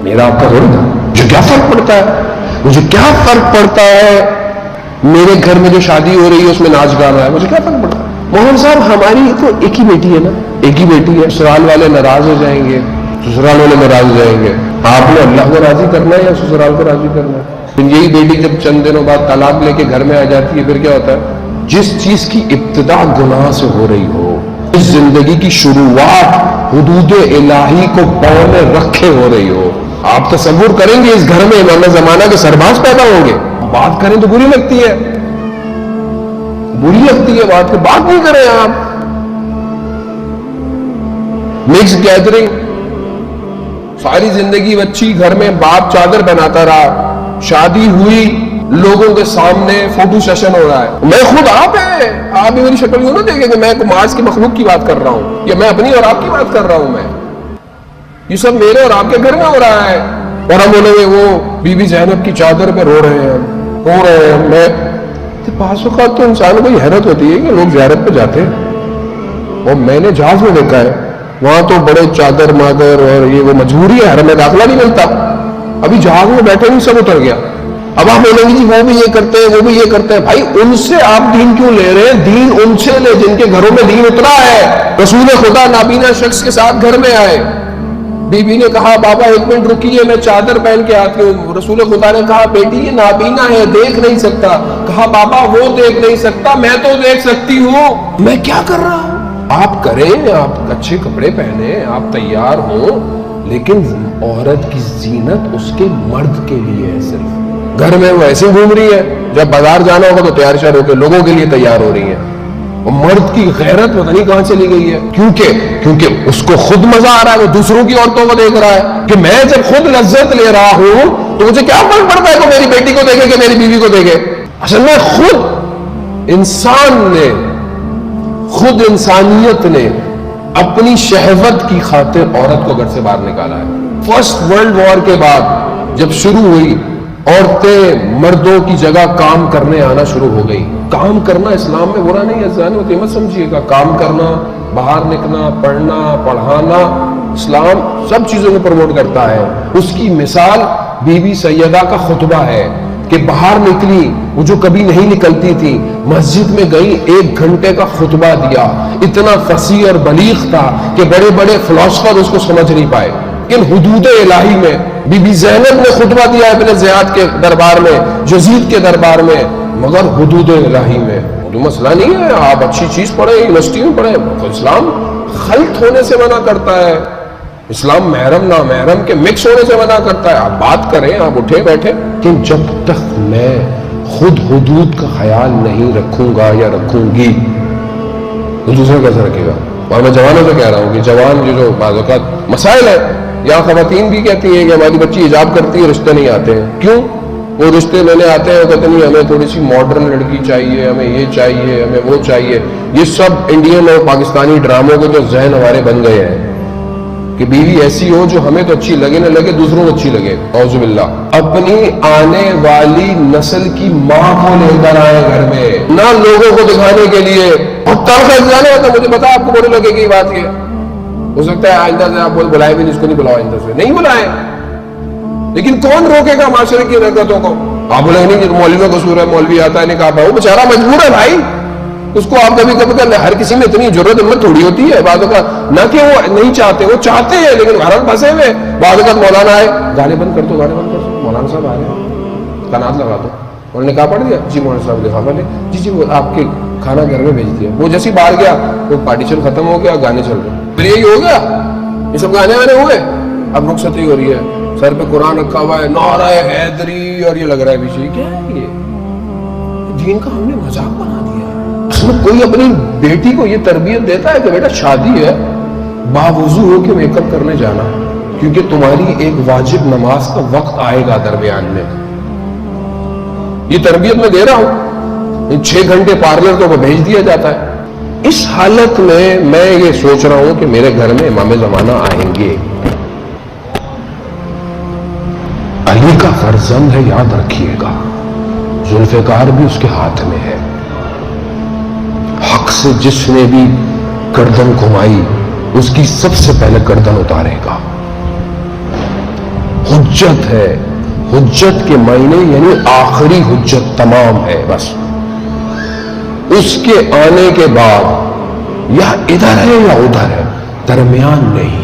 میرا آپ کا تھوڑی تھا. مجھے کیا فرق پڑتا ہے, مجھے کیا فرق پڑتا ہے میرے گھر میں جو شادی ہو رہی ہے اس میں ناچ گانا ہے, مجھے کیا فرق پڑتا ہے. موہن صاحب ہماری تو ایک ہی بیٹی ہے نا, ایک ہی بیٹی ہے. سسرال والے ناراض ہو جائیں گے, سسرال والے ناراض ہو جائیں گے. آپ نے اللہ کو راضی کرنا ہے یا سسرال کو راضی کرنا ہے؟ پھر یہی بیٹی جب چند دنوں بعد طلاق لے کے گھر میں آ جاتی ہے, پھر کیا ہوتا ہے؟ جس چیز کی ابتدا گناہ سے ہو رہی ہو, اس زندگی کی شروعات حدود الہی کو پاؤں میں رکھے ہو رہی ہو, آپ تصور کریں گے اس گھر میں امام زمانہ کے سربراز پیدا ہوں گے. بات کریں تو بری لگتی ہے, بری لگتی ہے بات نہیں کریں آپ. مکس گیدرنگ, ساری زندگی بچی گھر میں باپ چادر بناتا رہا, شادی ہوئی لوگوں کے سامنے فوٹو سیشن ہو رہا ہے. میں خود آپ ہے, آپ بھی میری شکل یوں نہ دیکھیں کہ میں مارس کی مخلوق کی بات کر رہا ہوں یا میں اپنی اور آپ کی بات کر رہا ہوں. میں یہ سب میرے اور آپ کے گھر میں ہو رہا ہے. اور ہم بولے وہ بی بی زینب کی چادر پہ رو رہے ہیں. میں بعض اوقات تو انسان کو یہ حیرت ہوتی ہے کہ لوگ زیارت پہ جاتے ہیں, اور میں نے جہاز میں دیکھا ہے وہاں تو بڑے چادر مادر اور یہ وہ مجبوری ہے, حرم میں داخلہ نہیں ملتا. ابھی جہاز میں بیٹھے نہیں, سب اتر گیا. اب آپ بولیں گے جی وہ بھی یہ کرتے ہیں, وہ بھی یہ کرتے ہیں. بھائی ان سے آپ دین کیوں لے رہے ہیں؟ دین ان سے لے جن کے گھروں میں دین اترا ہے. رسول خدا نابینا شخص کے ساتھ گھر میں آئے, بی بی نے کہا بابا ایک منٹ رکیے میں چادر پہن کے آتی ہوں. رسول خدا نے کہا بیٹی یہ نابینا ہے, دیکھ نہیں سکتا. کہا بابا وہ دیکھ نہیں سکتا, میں تو دیکھ سکتی ہوں. میں کیا کر رہا ہوں؟ آپ کریں, آپ اچھے کپڑے پہنے, آپ تیار ہوں, لیکن عورت کی زینت اس کے مرد کے لیے ہے. صرف گھر میں وہ ایسے گھوم رہی ہے, جب بازار جانا ہوگا تو تیار شیار ہو کے لوگوں کے لیے تیار ہو رہی ہے. اور مرد کی غیرت پتہ نہیں کہاں چلی گئی ہے. کیونکہ اس کو خود مزہ آ رہا ہے, وہ دوسروں کی عورتوں کو دیکھ رہا ہے کہ میں جب خود لذت لے رہا ہوں تو مجھے کیا فرق پڑتا ہے کہ میری بیٹی کو دیکھے کہ میری بیوی کو دیکھے. اصل میں خود انسان نے, خود انسانیت نے اپنی شہوت کی خاطر عورت کو گھر سے باہر نکالا ہے. فرسٹ ورلڈ وار کے بعد جب شروع ہوئی, عورتیں مردوں کی جگہ کام کرنے آنا شروع ہو گئی. کام کرنا اسلام میں برا نہیں ہے, مت سمجھیے گا. کام کرنا, باہر نکلنا, پڑھنا, پڑھانا, اسلام سب چیزوں کو پروموٹ کرتا ہے. اس کی مثال بی بی سیدہ کا خطبہ ہے کہ باہر نکلی, وہ جو کبھی نہیں نکلتی تھی, مسجد میں گئی, 1 گھنٹے کا خطبہ دیا. اتنا فصیح اور بلیغ تھا کہ بڑے بڑے فلاسفر اس کو سمجھ نہیں پائے. لیکن حدود الہی میں بی بی زینب نے خطبہ دیا ابن زیاد کے دربار میں, یزید کے دربار میں, مگر حدود الہی میں. تو مسئلہ نہیں ہے, آپ اچھی چیز پڑھیں, یونیورسٹی میں پڑھیں. اسلام خلط ہونے سے منع کرتا ہے, اسلام محرم نامحرم کے مکس ہونے سے منع کرتا ہے. آپ بات کریں, آپ اٹھے بیٹھے, لیکن جب تک میں خود حدود کا خیال نہیں رکھوں گا یا رکھوں گی تو دوسرا کیسے رکھے گا. اور میں جوانوں سے کہہ رہا ہوں کہ جوان جو بعض اوقات مسائل ہے, یا خواتین بھی کہتی ہیں کہ ہماری بچی حجاب کرتی ہے, رشتے نہیں آتے ہیں. کیوں؟ وہ رشتے لینے آتے ہیں, وہ کہتے نہیں ہمیں تھوڑی سی ماڈرن لڑکی چاہیے, ہمیں یہ چاہیے, ہمیں وہ چاہیے. یہ سب انڈین اور پاکستانی ڈراموں کے جو ذہن ہمارے بن گئے ہیں کہ بیوی ایسی ہو جو ہمیں تو اچھی لگے نہ لگے دوسروں کو اچھی لگے. اعوذ باللہ. اپنی آنے والی نسل کی ماں کو لے کر آئے گھر میں, نہ لوگوں کو دکھانے کے لیے. اور تلخ جانے ہوتا, مجھے پتا آپ کو بری لگے گی بات. یہ ہو سکتا ہے آئندہ سے آپ بلائے بھی نہیں, اس کو نہیں بلاؤ, آئندہ سے نہیں بلائے. لیکن کون روکے گا معاشرے کی حرکتوں کو؟ آپ بولیں گے نہیں مولوی کا قصور ہے, مولوی آتا ہے نہیں کہا, وہ بیچارہ مجبور ہے بھائی. اس کو آپ کبھی کبھی کر, ہر کسی میں اتنی ضرورت ہمت تھوڑی ہوتی ہے. بعض اوقات نہ کہ وہ نہیں چاہتے, وہ چاہتے ہیں لیکن گھر پھنسے ہوئے. بعض اوقات مولانا آئے, گانے بند کر دو, گانے بند کر دو, مولانا صاحب آ رہے ہیں, قناعت لگا دو. انہوں نے کہا پڑھ دیا, جی مولانا صاحب لفافہ لے, جی وہ آپ کے کھانا گھر میں بھیج دیا. وہ جیسے باہر گیا وہ پارٹیشن ختم ہو گیا, گانے چل رہے. پھر یہی ہو گیا, یہ سب گانے وانے ہوئے. اب رخصتی ہو رہی ہے, سر پہ قرآن رکھا ہوا ہے, نعرہ حیدری, اور یہ لگ رہا ہے پیچھے. کیا ہے یہ دین کا ہم نے مذاق بنا دیا. کوئی اپنی بیٹی کو یہ تربیت دیتا ہے کہ بیٹا شادی ہے, باوضو ہو کے میک اپ کرنے جانا, کیونکہ تمہاری ایک واجب نماز کا وقت آئے گا درمیان میں. یہ تربیت میں دے رہا ہوں. 6 گھنٹے پارلر کو بھیج دیا جاتا ہے. اس حالت میں یہ سوچ رہا ہوں کہ میرے گھر میں امام زمانہ آئیں گے. علی کا فرزند ہے, یاد رکھیے گا, ذوالفقار بھی اس کے ہاتھ میں ہے. حق سے جس نے بھی گردن گھمائی اس کی سب سے پہلے گردن اتارے گا. حجت ہے. حجت کے معنی یعنی آخری حجت تمام ہے. بس اس کے آنے کے بعد یا ادھر ہے یا ادھر ہے, درمیان نہیں.